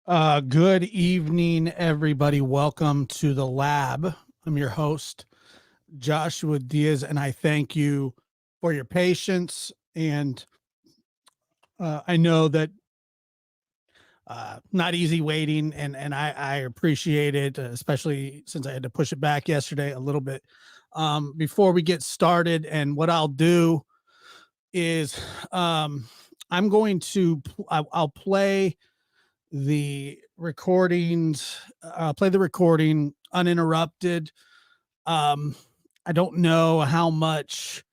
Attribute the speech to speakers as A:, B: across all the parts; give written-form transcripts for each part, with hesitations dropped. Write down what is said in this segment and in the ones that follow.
A: Good evening, everybody. Welcome to the lab. I'm your host, Joshua Diaz, and I thank you for your patience. And I know that not easy waiting, and I appreciate it, especially since I had to push it back yesterday a little bit. Before we get started, and what I'll do is I'm going to I'll play the recordings. I'll play the recording uninterrupted. I don't know how much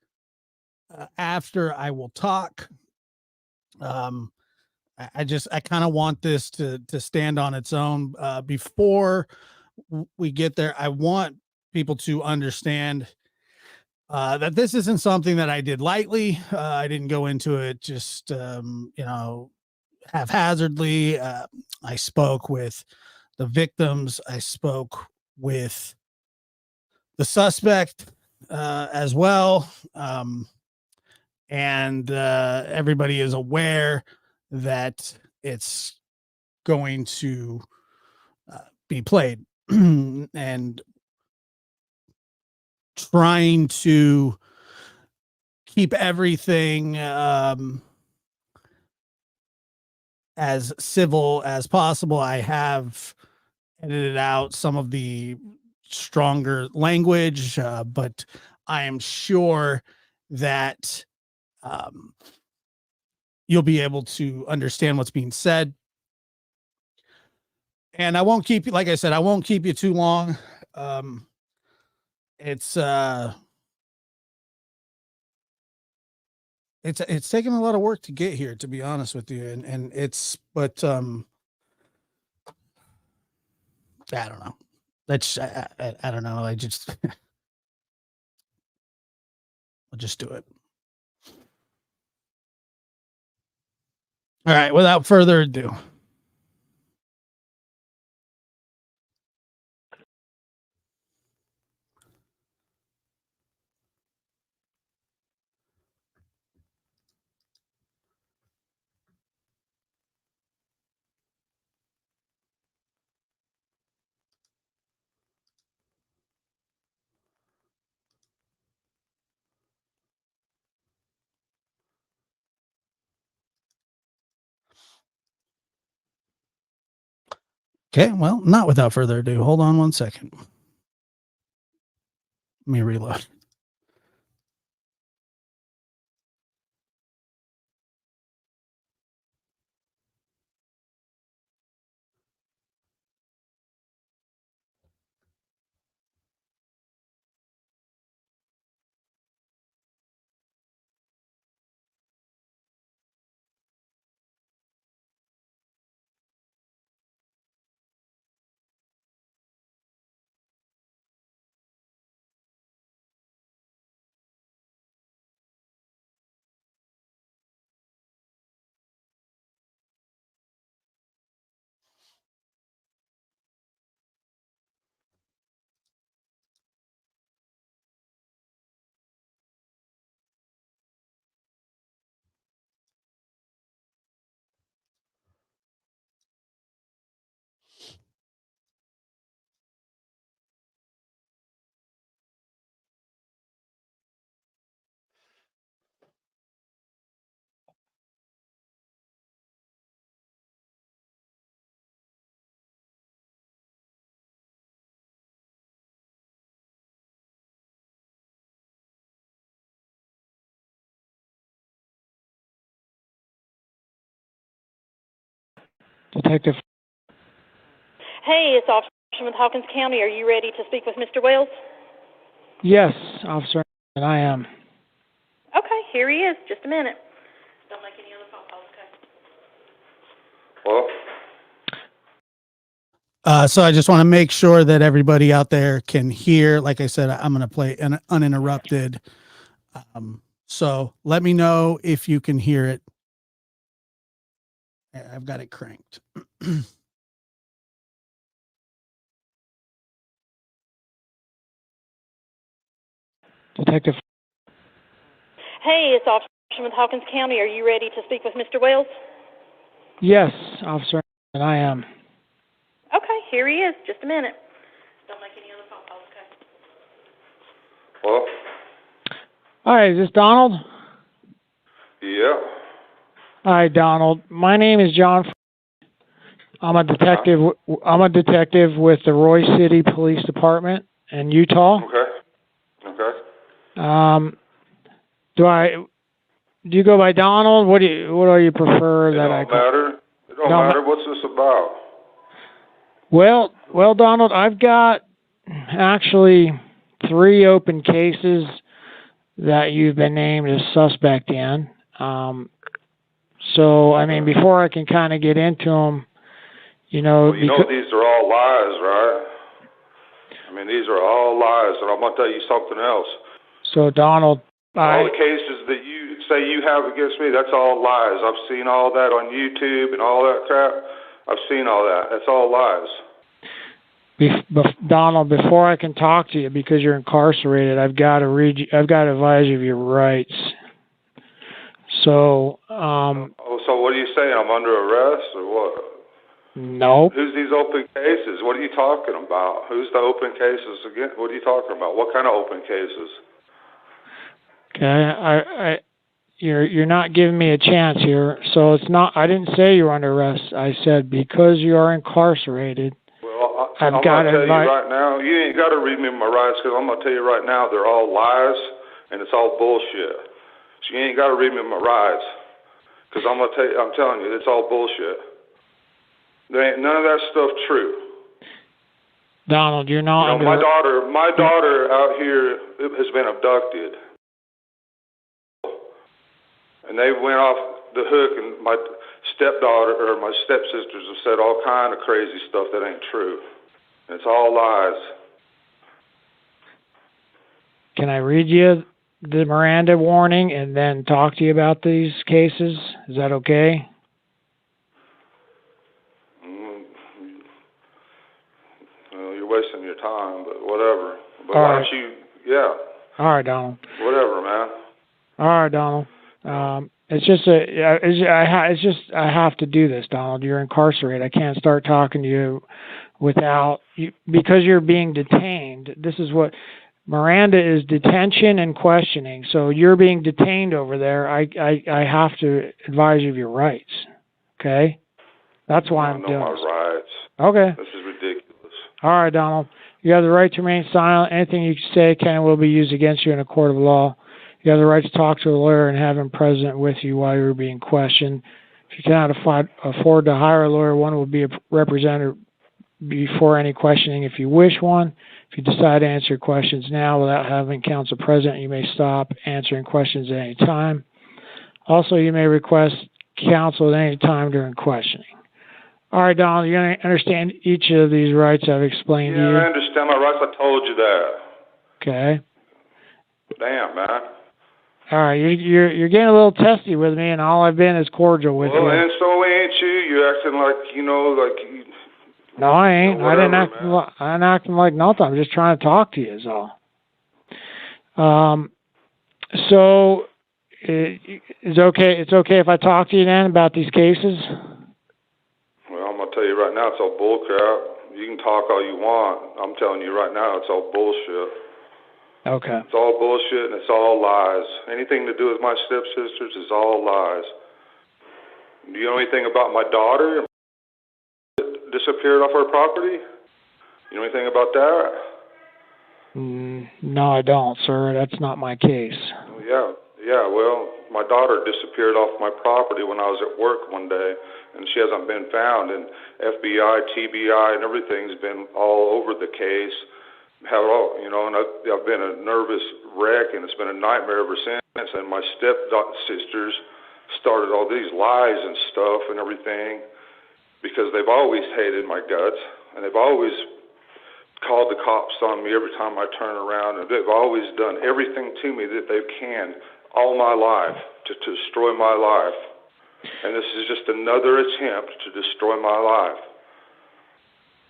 A: after I will talk. Um, I kind of want this to stand on its own. Before we get there, I want people to understand that this isn't something that I did lightly. I didn't go into it just haphazardly. I spoke with the victims. I spoke with the suspect as well. And everybody is aware that it's going to be played and trying to keep everything as civil as possible. I have edited out some of the stronger language, but I am sure that you'll be able to understand what's being said. And I won't keep you, like I said, I won't keep you too long. It's taken a lot of work to get here, to be honest with you. And but I don't know. I don't know. I'll just do it. All right. Without further ado. Okay, well, not without further ado. Hold on one second. Let me reload.
B: Detective.
C: Hey, it's Officer with Hawkins County. Are you ready to speak with Mr. Wells?
B: Yes, officer, and I am.
C: Okay, here he is. Just a minute. Don't make any other phone calls, okay?
A: Well, so I just want to make sure that everybody out there can hear. Like I said, I'm going to play an uninterrupted. So let me know if you can hear it. I've got it cranked.
B: Detective.
C: Hey, it's Officer with Hawkins County. Are you ready to speak with Mr. Wells?
B: Yes, officer, and I am.
C: Okay, here he is. Just a minute. Don't make any other phone calls, okay?
D: Well,
B: Hi, is this Donald?
D: yeah.
B: Hi, Donald. My name is John. I'm a detective. I'm a detective with the Roy City Police Department in Utah.
D: Okay. Okay.
B: Do you go by Donald? What do you prefer
D: It
B: that
D: don't
B: I call?
D: matter. It don't matter. What's this about?
B: Well, Donald, I've got actually 3 open cases that you've been named as suspect in. So, I mean, before I can kind of get into them,
D: Well, these are all lies, right? I mean, these are all lies, and I'm going to tell you something else.
B: So, Donald,
D: all the cases that you say you have against me, that's all lies. I've seen all that on YouTube and all that crap. I've seen all that. That's all lies.
B: Donald, before I can talk to you, because you're incarcerated, I've got to advise you of your rights. So,
D: so what are you saying? I'm under arrest or what?
B: Nope.
D: Who's these open cases? What are you talking about? Who's the open cases again? What are you talking about? What kind of open cases?
B: Okay, you're not giving me a chance here. So it's not. I didn't say you're under arrest. I said because you are incarcerated.
D: Well, I'm going to tell you right now. You ain't got to read me my rights because I'm going to tell you right now they're all lies and it's all bullshit. So you ain't got to read me my rights because I'm telling you it's all bullshit. There ain't none of that stuff true.
B: Donald, you're not.
D: My daughter out here has been abducted. And they went off the hook, and my stepdaughter or my stepsisters have said all kind of crazy stuff that ain't true. And it's all lies.
B: Can I read you the Miranda warning and then talk to you about these cases? Is that okay?
D: Well, you're wasting your time, but whatever. But
B: all
D: why
B: right.
D: don't you? Yeah.
B: All right, Donald.
D: Whatever, man.
B: All right, Donald. It's just I have to do this, Donald. You're incarcerated. I can't start talking to you without you because you're being detained. This is what Miranda is: detention and questioning. So you're being detained over there. I have to advise you of your rights. Okay, that's why I'm doing this.
D: My rights.
B: Okay.
D: This is ridiculous.
B: All right, Donald. You have the right to remain silent. Anything you say can and will be used against you in a court of law. You have the right to talk to a lawyer and have him present with you while you're being questioned. If you cannot afford to hire a lawyer, one will be a representative before any questioning if you wish one. If you decide to answer questions now without having counsel present, you may stop answering questions at any time. Also, you may request counsel at any time during questioning. All right, Donald, you understand each of these rights I've explained to you?
D: Yeah, I understand my rights. I told you that.
B: Okay.
D: Damn, man.
B: All right, you're getting a little testy with me, and all I've been is cordial with you.
D: Well, and so ain't you? You're acting like,
B: No, I ain't.
D: Whatever,
B: I didn't acting like nothing. I'm just trying to talk to you, is all. So, it's okay if I talk to you then about these cases?
D: Well, I'm going to tell you right now, it's all bullcrap. You can talk all you want. I'm telling you right now, it's all bullshit.
B: Okay.
D: It's all bullshit and it's all lies. Anything to do with my stepsisters is all lies. Do you know anything about my daughter? Disappeared off her property? You know anything about that?
B: No, I don't, sir. That's not my case.
D: Yeah. Well, my daughter disappeared off my property when I was at work one day, and she hasn't been found. And FBI, TBI, and everything's been all over the case. And I've been a nervous wreck, and it's been a nightmare ever since. And my stepsisters started all these lies and stuff and everything because they've always hated my guts, and they've always called the cops on me every time I turn around, and they've always done everything to me that they can all my life to destroy my life. And this is just another attempt to destroy my life.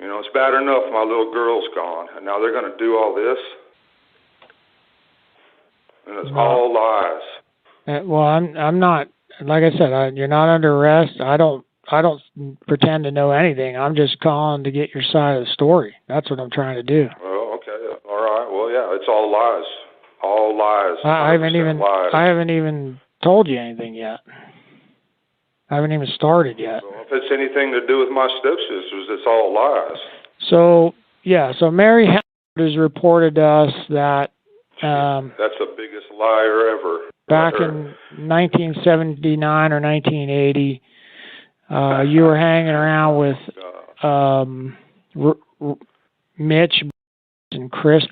D: It's bad enough my little girl's gone, and now they're going to do all this? And it's all lies.
B: Well, I'm not, like I said, you're not under arrest. I don't pretend to know anything. I'm just calling to get your side of the story. That's what I'm trying to do.
D: Well, okay, all right. Well, yeah, it's all lies. All lies.
B: I haven't
D: lies.
B: even told you anything yet. I haven't even started yet.
D: Well, if it's anything to do with my stepsisters, it's all lies.
B: So Mary has reported to us that
D: that's the biggest liar ever.
B: Back in 1979 or 1980, you were hanging around with Mitch and Chris.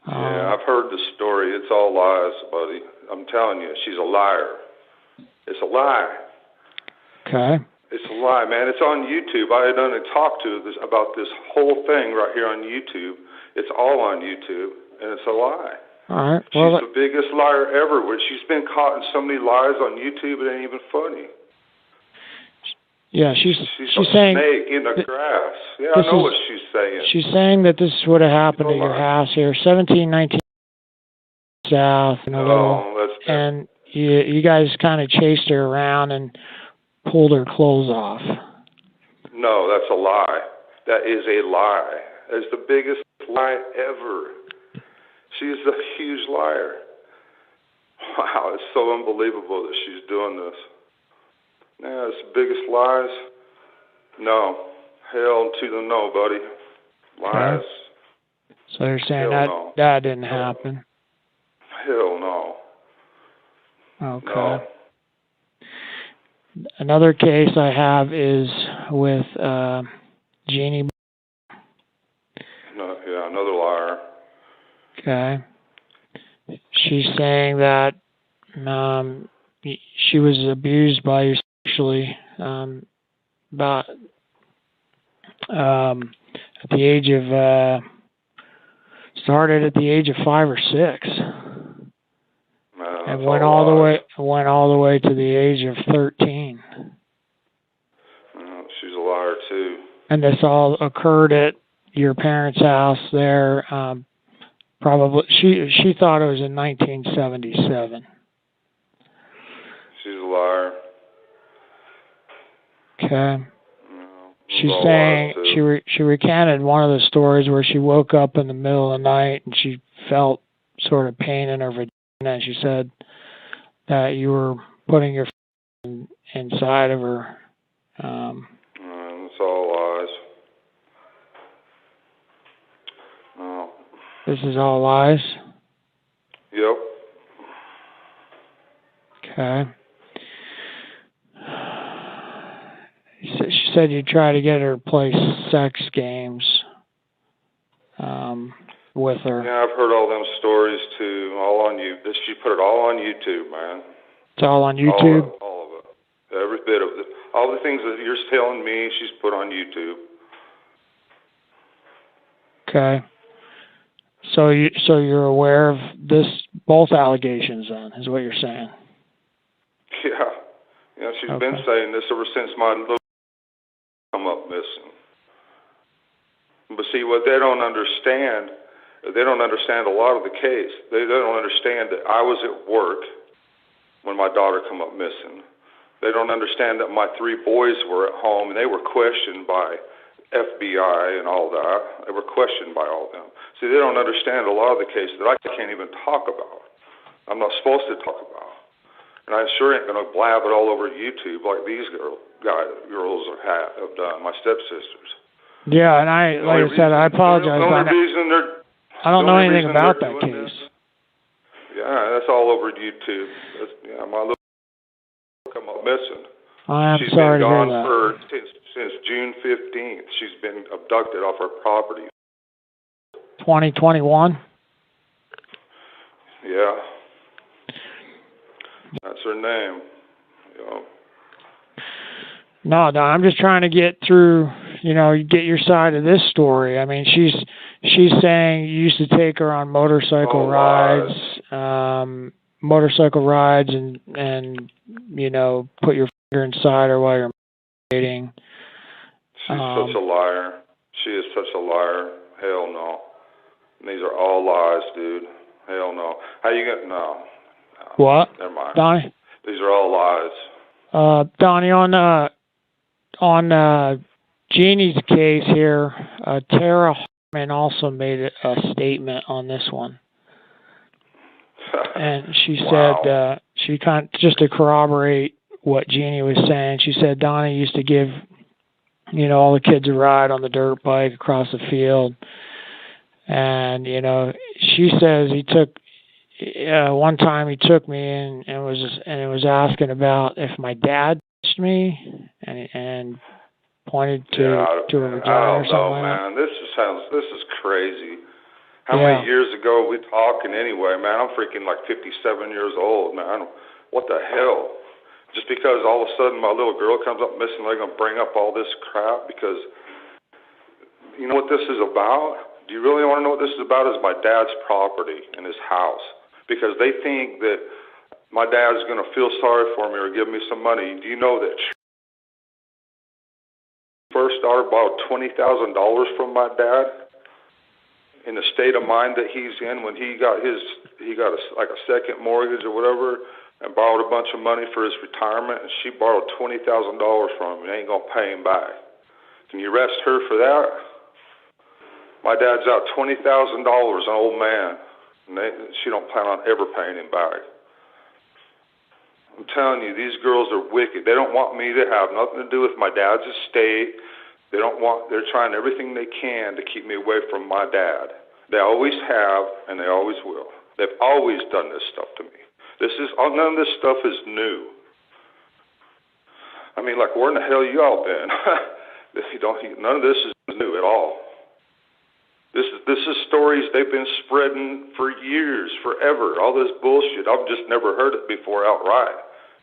D: Yeah, I've heard the story. It's all lies, buddy. I'm telling you, she's a liar. It's a lie.
B: Okay.
D: It's a lie, man. It's on YouTube. I had done a talk about this whole thing right here on YouTube. It's all on YouTube, and it's a lie.
B: All right.
D: She's the biggest liar ever. She's been caught in so many lies on YouTube, it ain't even funny.
B: Yeah, she's
D: a
B: saying
D: snake in the grass. Yeah, I know what she's saying.
B: She's saying that this would have happened at your house here, 1719 South, and you guys kind of chased her around and pulled her clothes off.
D: No, that's a lie. That is a lie. It's the biggest lie ever. She's a huge liar. Wow, it's so unbelievable that she's doing this. Yeah, it's the biggest lies. No. Hell to the no, buddy. Lies.
B: Okay. So you're saying that didn't happen?
D: Hell no.
B: Okay.
D: No.
B: Another case I have is with Jeannie.
D: No, yeah, another liar.
B: Okay. She's saying that she was abused by you sexually about at the age of started at the age of 5 or 6. And went all the way to the age of 13.
D: She's a liar too.
B: And this all occurred at your parents' house there. Probably she thought it was in 1977.
D: She's a liar.
B: Okay. She's saying she recanted one of the stories where she woke up in the middle of the night and she felt sort of pain in her vagina, and she said that you were putting your inside of her.
D: It's all lies. No.
B: This is all lies?
D: Yep.
B: Okay. She said you try to get her to play sex games with her.
D: Yeah, I've heard all them stories too. All on you. She put it all on YouTube, man.
B: It's all on YouTube?
D: All of it. Every bit of it. All the things that you're telling me, she's put on YouTube.
B: Okay. So you're aware of both allegations then, is what you're saying?
D: Yeah, she's been saying this ever since my little come up missing. But see, what they don't understand a lot of the case. They don't understand that I was at work when my daughter come up missing. They don't understand that my 3 boys were at home and they were questioned by FBI and all that. They were questioned by all of them. See, they don't understand a lot of the cases that I can't even talk about. I'm not supposed to talk about. And I sure ain't going to blab it all over YouTube like these girls have done, my stepsisters.
B: Yeah, and like I said, I apologize. I don't know anything about that case.
D: Yeah, that's all over YouTube. My little come up missing.
B: I'm sorry to hear that.
D: She's been gone since June 15th. She's been abducted off her property.
B: 2021?
D: Yeah. That's her name.
B: No, I'm just trying to get through, get your side of this story. I mean, she's saying you used to take her on motorcycle rides, and put your finger inside her while you're dating.
D: She's such a liar. She is such a liar. Hell no. And these are all lies, dude. Hell no. How you gonna? No.
B: What?
D: Never mind.
B: Donnie?
D: These are all lies.
B: Donnie, on Jeannie's case here, Tara Hartman also made a statement on this one. And she said, she just to corroborate what Jeannie was saying, she said Donnie used to give, all the kids a ride on the dirt bike across the field. And, she says he took, one time he took me and was asking about if my dad touched me and pointed to a vagina or something like that.
D: This is crazy. How many years ago are we talking anyway, man? I'm freaking like 57 years old, man. What the hell? Just because all of a sudden my little girl comes up missing, they're going to bring up all this crap because you know what this is about? Do you really want to know what this is about? It's my dad's property and his house. Because they think that my dad's going to feel sorry for me or give me some money. Do you know that first daughter borrowed $20,000 from my dad in the state of mind that he's in when he got a second mortgage or whatever and borrowed a bunch of money for his retirement, and she borrowed $20,000 from him and ain't going to pay him back. Can you arrest her for that? My dad's out $20,000, an old man. And she don't plan on ever paying him back. I'm telling you, these girls are wicked. They don't want me to have nothing to do with my dad's estate. They're trying everything they can to keep me away from my dad. They always have, and they always will. They've always done this stuff to me. None of this stuff is new. I mean, like, where in the hell you all been? None of this is new at all. This is stories they've been spreading for years, forever. All this bullshit. I've just never heard it before outright.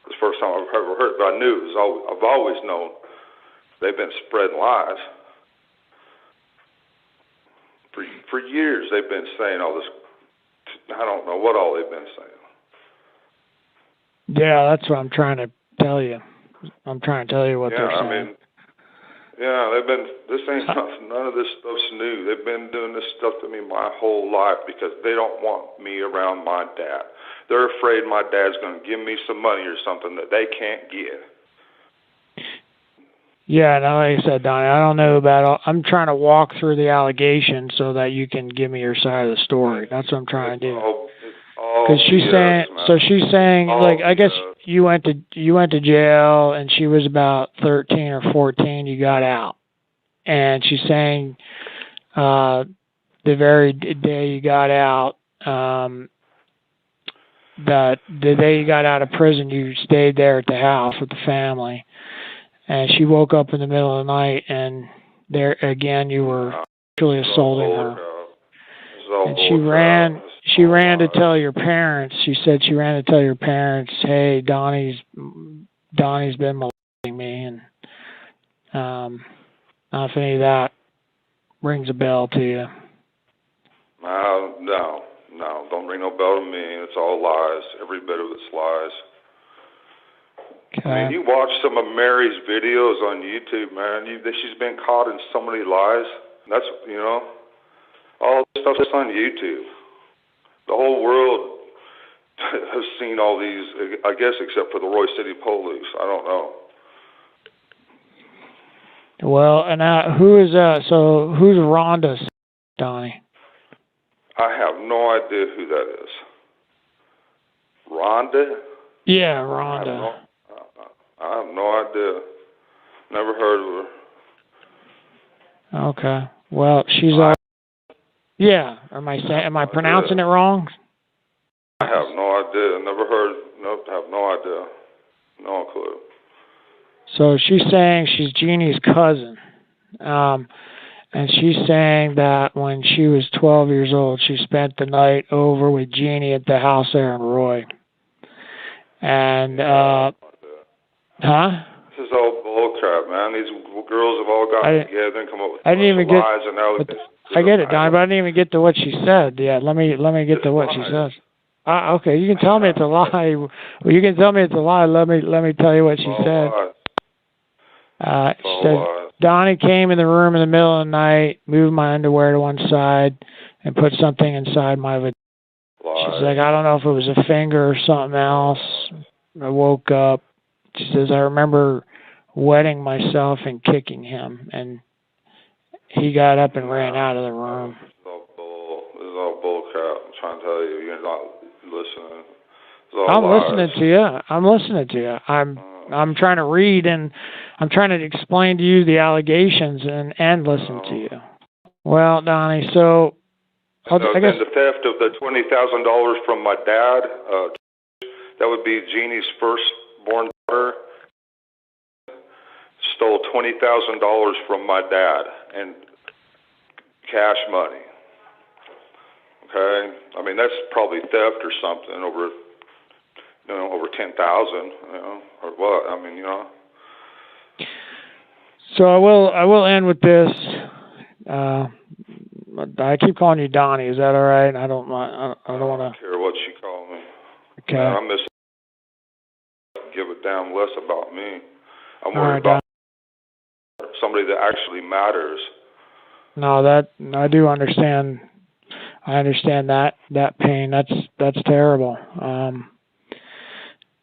D: It's the first time I've ever heard it, but I knew. I've always known they've been spreading lies. For years they've been saying all this. I don't know what all they've been saying.
B: Yeah, that's what I'm trying to tell you. I'm trying to tell you what they're saying.
D: I mean, none of this stuff's new. They've been doing this stuff to me my whole life because they don't want me around my dad. They're afraid my dad's going to give me some money or something that they can't get.
B: Yeah, no, like I said, Donnie, I don't know about I'm trying to walk through the allegations so that you can give me your side of the story. That's what I'm trying to do. Because she's saying, like, I guess you went to jail and she was about 13 or 14. You got out, and she's saying the very day you got out, that the day you got out of prison, you stayed there at the house with the family, and she woke up in the middle of the night, and there again you were actually assaulting her. And she ran to tell your parents. She said she ran to tell your parents, "Hey, Donnie's been molesting me." And I don't know if any of that rings a bell to you. No, don't ring no bell to me. It's all lies. Every bit of it's lies. Okay. I mean, you watch some of Mary's videos on YouTube, man. She's been caught in so many lies. That's all this stuff's on YouTube. The whole world has seen all these, I guess, except for the Roy City police. I don't know. Well, and who's Rhonda, Donnie?
D: I have no idea who that is. Rhonda?
B: Yeah, Rhonda.
D: I have no idea. Never heard of her.
B: Okay. Well, she's yeah. Am I pronouncing it wrong?
D: I have no idea. Never heard. Nope. Have no idea. No clue.
B: So she's saying she's Jeannie's cousin. And she's saying that when she was 12 years old, she spent the night over with Jeannie at the house there in Roy. And,
D: This is all bullcrap, man. These girls have all gotten together and come up with lies and allegations.
B: I get it, Don, but I didn't even get to what she said. Yeah, let me get to what she says. Okay, you can tell me it's a lie. Well, you can tell me it's a lie. Let me tell you what she said. She said, Donnie came in the room in the middle of the night, moved my underwear to one side, and put something inside my vagina. She's like, I don't know if it was a finger or something else. I woke up. she says, I remember wetting myself and kicking him, and he got up and ran out of the room.
D: This is all bull crap. I'm trying to tell you, you're not listening.
B: I'm listening to you. I'm listening to you. I'm trying to read, and I'm trying to explain to you the allegations and listen to you. Well, Donnie, so I guess...
D: And the theft of the $20,000 from my dad, that would be Jeannie's firstborn daughter, stole $20,000 from my dad and cash money. Okay? I mean, that's probably theft or something over 10,000, or what? I mean,
B: So I will end with this. I keep calling you Donnie. Is that all right? I don't want to
D: care what you call me.
B: Okay.
D: Man, I'm missing. Give a damn less about me. I'm
B: all
D: worried
B: right,
D: about somebody that actually matters.
B: No, that I do understand. I understand that pain. That's terrible.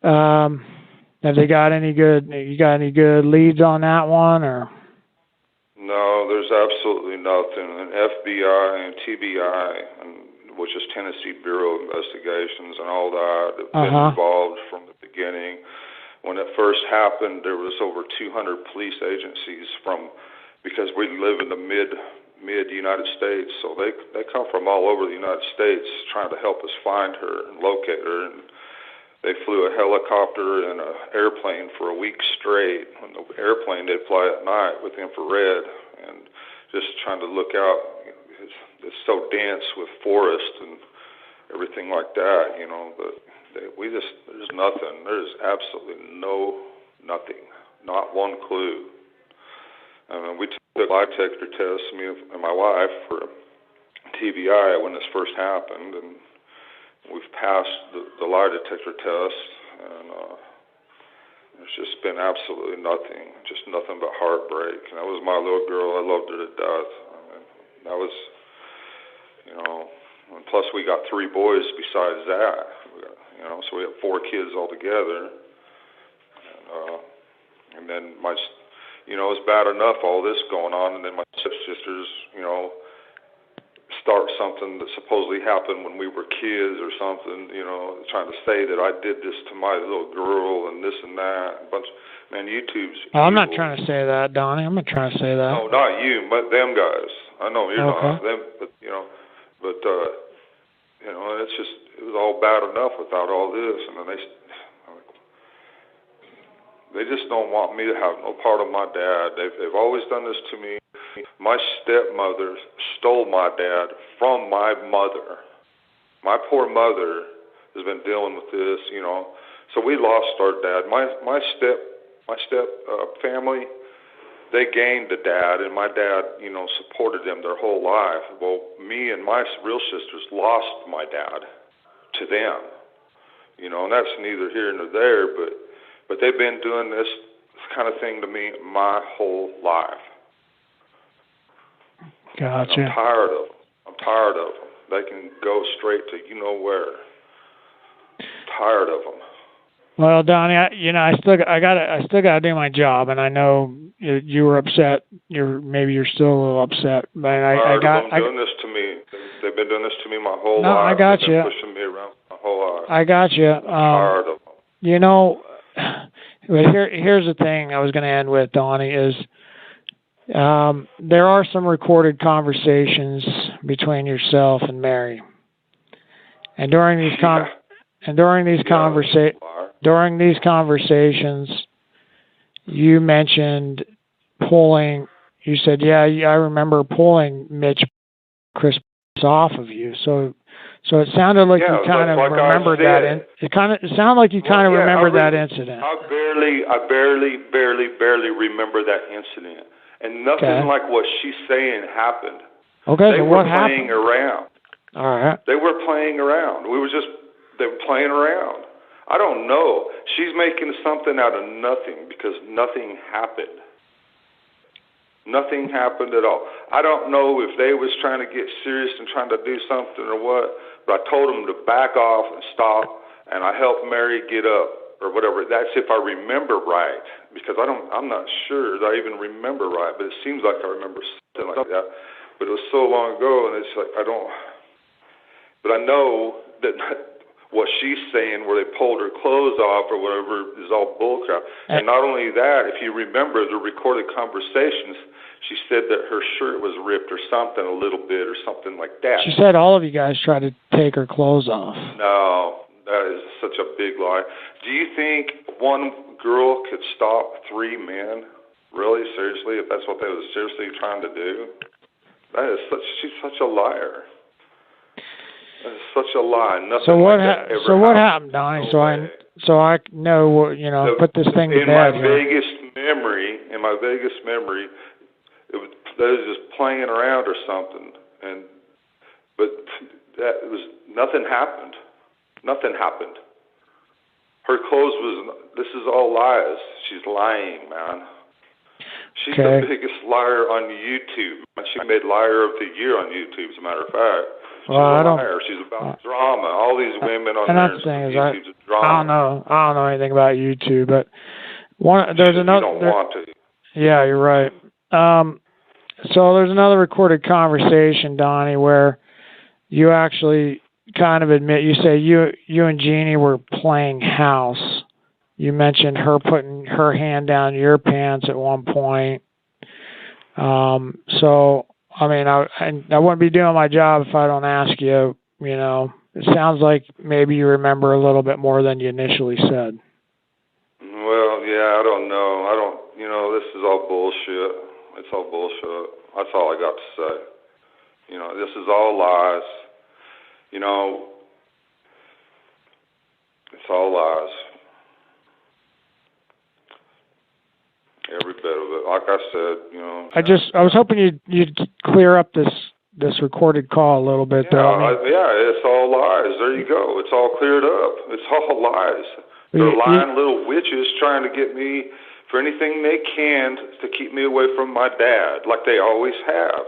B: Have they got any good? You got any good leads on that one, or?
D: No, there's absolutely nothing. And FBI and TBI, which is Tennessee Bureau of Investigations, and all that have been involved from the beginning. When it first happened, there was over 200 police agencies because we live in the mid United States, so they come from all over the United States trying to help us find her and locate her. And they flew a helicopter and an airplane for a week straight. On the airplane, they'd fly at night with infrared and just trying to look out. It's so dense with forest and everything like that, but there's nothing. There's absolutely nothing, not one clue. We took a lie detector test, me and my wife, for TBI when this first happened, and we've passed the lie detector test, and there's just been absolutely nothing, just nothing but heartbreak. And that was my little girl. I loved her to death. I mean, that was, and plus we got 3 boys besides that. So we have 4 kids altogether. And then it's bad enough all this going on, and then my stepsisters, start something that supposedly happened when we were kids or something, trying to say that I did this to my little girl and this and that. YouTube's
B: evil. I'm not trying to say that, Donnie. I'm not trying to say that.
D: No, not you, but them guys. I know you're not them, but and it's just, it was all bad enough without all this, and then they just don't want me to have no part of my dad. They've always done this to me. My stepmother stole my dad from my mother. My poor mother has been dealing with this, So we lost our dad. My step family, they gained a dad, and my dad, supported them their whole life. Well, me and my real sisters lost my dad to them, and that's neither here nor there. But they've been doing this kind of thing to me my whole life.
B: Gotcha.
D: I'm tired of them. They can go straight to where. I'm tired of them.
B: Well, Donnie, I still gotta do my job, and I know you were upset. You're still a little upset, but
D: doing this to me. They've been doing this to me my whole life.
B: No, I got you.
D: Pushing me around my whole life.
B: I got you.
D: I'm tired of them.
B: But here's the thing I was going to end with, Donnie, is there are some recorded conversations between yourself and Mary, and during these conversations, you mentioned pulling. You said, "Yeah, I remember pulling Mitch Chris off of you." So it sounded like you kind of remembered that. It sounded like you kind of remembered that incident.
D: I barely remember that incident, and nothing like what she's saying happened.
B: Okay,
D: so
B: what
D: happened? They were playing around.
B: All right.
D: They were playing around. They were playing around. I don't know. She's making something out of nothing because nothing happened. Nothing happened at all. I don't know if they was trying to get serious and trying to do something or what, but I told them to back off and stop, and I helped Mary get up or whatever. That's if I remember right, because I'm not sure that I even remember right, but it seems like I remember something like that. But it was so long ago, and it's like but I know that what she's saying, where they pulled her clothes off or whatever, is all bullcrap. And not only that, if you remember the recorded conversations, she said that her shirt was ripped or something a little bit or something like that.
B: She said all of you guys tried to take her clothes off.
D: No, that is such a big lie. Do you think one girl could stop three men? Really, seriously, if that's what they were seriously trying to do? She's such a liar. That is such a lie. Nothing
B: so what?
D: like that ever
B: so what
D: happened?
B: happened, Donnie? So I know what Put this thing to bed.
D: In my vaguest memory, it was just playing around or something, but nothing happened. Nothing happened. Her clothes this is all lies. She's lying, man. She's the biggest liar on YouTube. She made Liar of the Year on YouTube, as a matter of fact. She's a liar. She's about drama. All these women on there. YouTube's a drama.
B: I don't know anything about YouTube, but there's another.
D: You don't want to.
B: Yeah, you're right. So there's another recorded conversation, Donnie, where you actually kind of admit, you say you and Jeannie were playing house. You mentioned her putting her hand down your pants at one point. So, I mean, I wouldn't be doing my job if I don't ask you, it sounds like maybe you remember a little bit more than you initially said.
D: Well, yeah, I don't know. This is all bullshit. It's all bullshit. That's all I got to say. This is all lies. It's all lies. Every bit of it. Like I said,
B: I was hoping you'd clear up this recorded call a little bit, though.
D: It's all lies. There you go. It's all cleared up. It's all lies. They're lying little witches trying to get me for anything they can to keep me away from my dad, like they always have.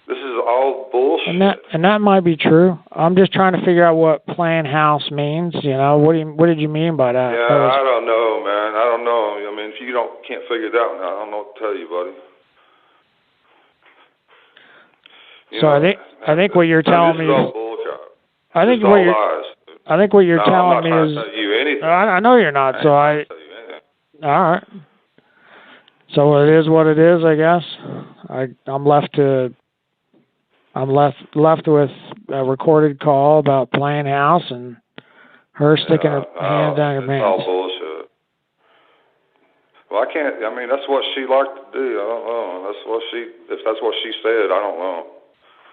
D: This is all bullshit.
B: And that might be true. I'm just trying to figure out what playing house means. What did you mean by that?
D: Yeah, I don't know, man. I don't know. I mean, if you can't figure it out, I don't know what to tell you, buddy.
B: So I think what you're telling me is
D: bullshit.
B: I think what you're telling me is.
D: I'm not trying to tell you anything.
B: I know you're not. So
D: I. Tell you anything.
B: All right. So it is what it is, I guess. I'm left with a recorded call about playing house and her sticking her hand down your pants.
D: It's all bullshit. Well, I can't. I mean, that's what she liked to do. I don't know. If that's what she said, I don't know.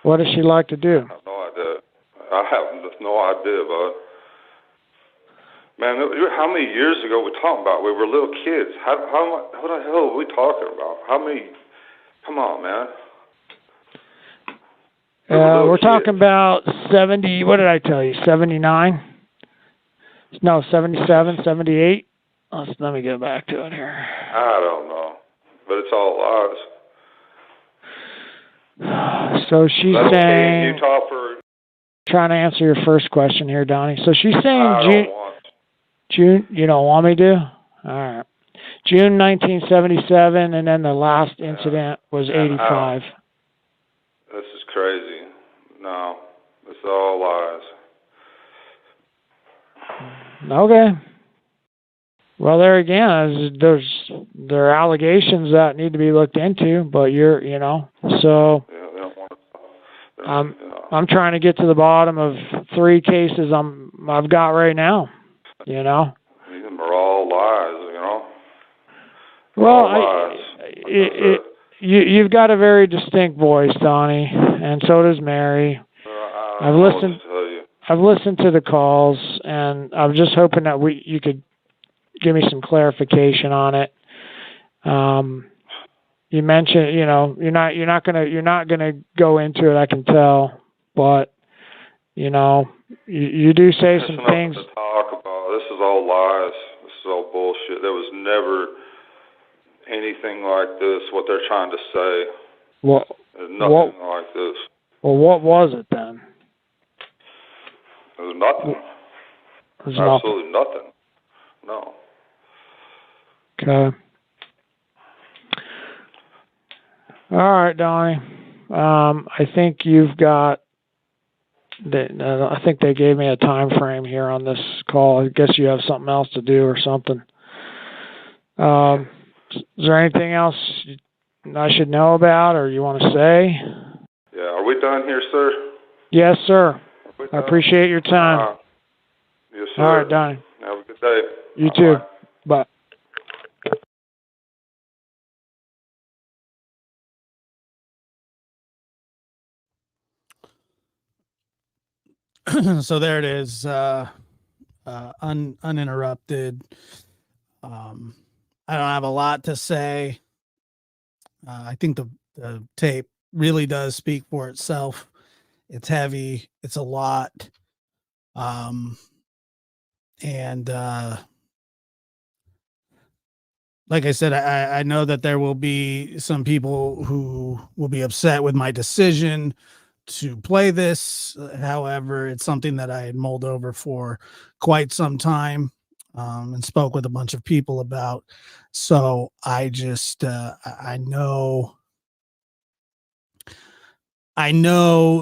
B: What does she like to do?
D: I have no idea. I have no idea, bud. Man, how many years ago we talking about? We were little kids. What the hell are we talking about? How many? Come on, man.
B: We're talking about 70, what did I tell you, 79? No, 77, 78? Let me get back to it here.
D: I don't know, but it's all lies.
B: So she's saying,
D: Utah for...
B: trying to answer your first question here, Donnie. So she's saying
D: June,
B: you don't want me to? All right. June 1977, and then the last incident was 85.
D: This is crazy. No, this is all lies.
B: Okay. Well, there again, there are allegations that need to be looked into, but so
D: Yeah, they don't want to.
B: I'm trying to get to the bottom of 3 cases I've got right now.
D: These are all lies.
B: Well,
D: all lies.
B: You've got a very distinct voice, Donnie, and so does Mary. I've listened to the calls, and I'm just hoping that you could give me some clarification on it. You mentioned, you're not gonna go into it. I can tell, but you do say some things.
D: To talk about. This is all lies. This is all bullshit. There was never anything like this, what they're trying to say. There's nothing like this.
B: Well, what was it then?
D: It was nothing. Absolutely nothing. No.
B: Okay. All right, Donnie. I think you've got. I think they gave me a time frame here on this call. I guess you have something else to do or something. Is there anything else I should know about or you want to say?
D: Yeah, are we done here, sir?
B: Yes, sir. I appreciate your time.
D: Yes, sir.
B: All right, Donnie.
D: Have a good day.
B: You too. Bye.
A: So there it is, uninterrupted. I don't have a lot to say. I think the tape really does speak for itself. It's heavy. It's a lot. And like I said, I know that there will be some people who will be upset with my decision to play this. However, it's something that I had mulled over for quite some time, and spoke with a bunch of people about. So I just, I know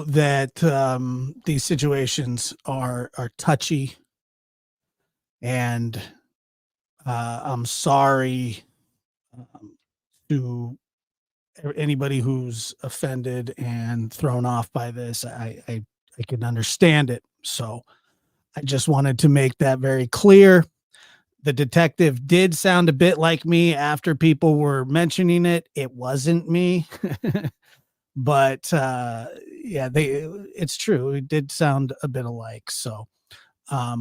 A: that these situations are touchy, and I'm sorry to anybody who's offended and thrown off by this. I can understand it. So I just wanted to make that very clear. The detective did sound a bit like me after people were mentioning it. It wasn't me. But yeah, it's true. It did sound a bit alike. So I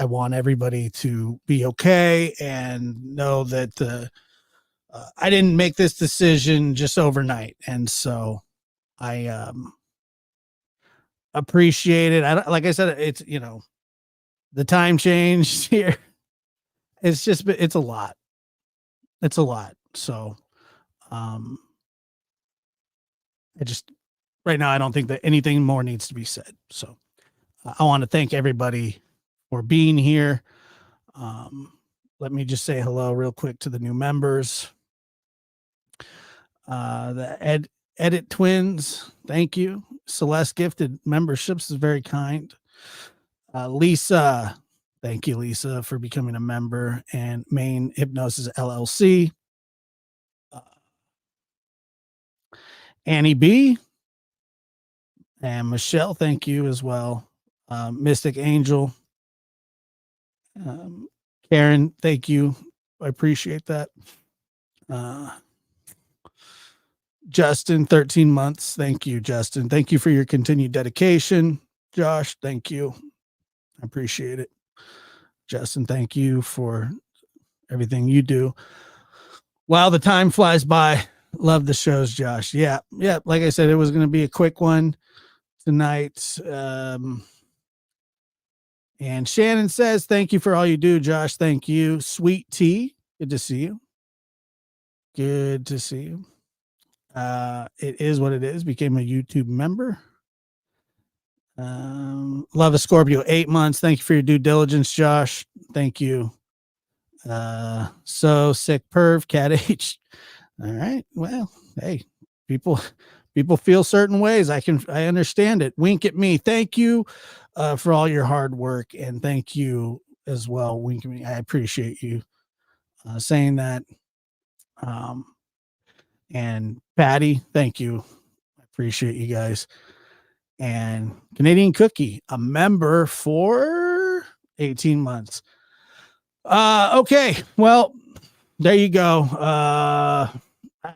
A: want everybody to be okay and know that I didn't make this decision just overnight. And so I appreciate it. Like I said, it's, the time changed here. It's a lot. It's a lot. So um I just, right now, I don't think that anything more needs to be said. So I want to thank everybody for being here. Let me just say hello real quick to the new members. The Edit Twins, thank you. Celeste gifted memberships is very kind. Lisa, thank you, Lisa, for becoming a member. And Main Hypnosis LLC. Annie B. And Michelle, thank you as well. Mystic Angel. Karen, thank you. I appreciate that. Justin, 13 months. Thank you, Justin. Thank you for your continued dedication. Josh, thank you. I appreciate it. Justin, thank you for everything you do. Wow, the time flies by. Love the shows, Josh. Yeah. Like I said, it was going to be a quick one tonight. And Shannon says, thank you for all you do, Josh. Thank you. Sweet Tea, good to see you. Good to see you. It is what it is. Became a YouTube member. Love a Scorpio, 8 months. Thank you for your due diligence, Josh. Thank you. So sick perv, Cat H. All right. Well, hey, people feel certain ways. I understand it. Wink at me. Thank you for all your hard work, and thank you as well. Wink at me. I appreciate you saying that. And Patty, thank you. I appreciate you guys. And Canadian Cookie, a member for 18 months. Okay. Well, there you go.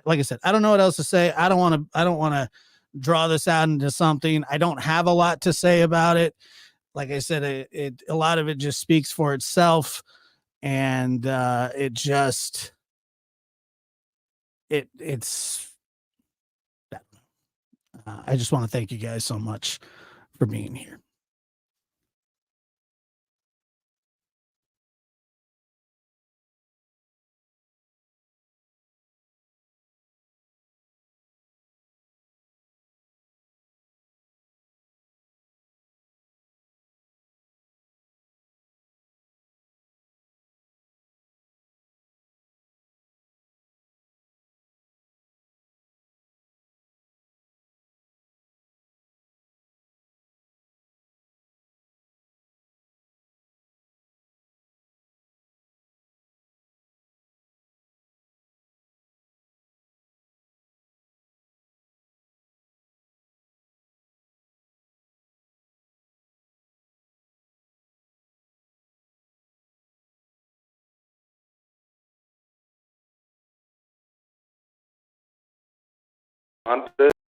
A: Like I said, I don't know what else to say. I don't want to draw this out into something. I don't have a lot to say about it. Like I said, a lot of it just speaks for itself. And it's I just want to thank you guys so much for being here.
D: Monday.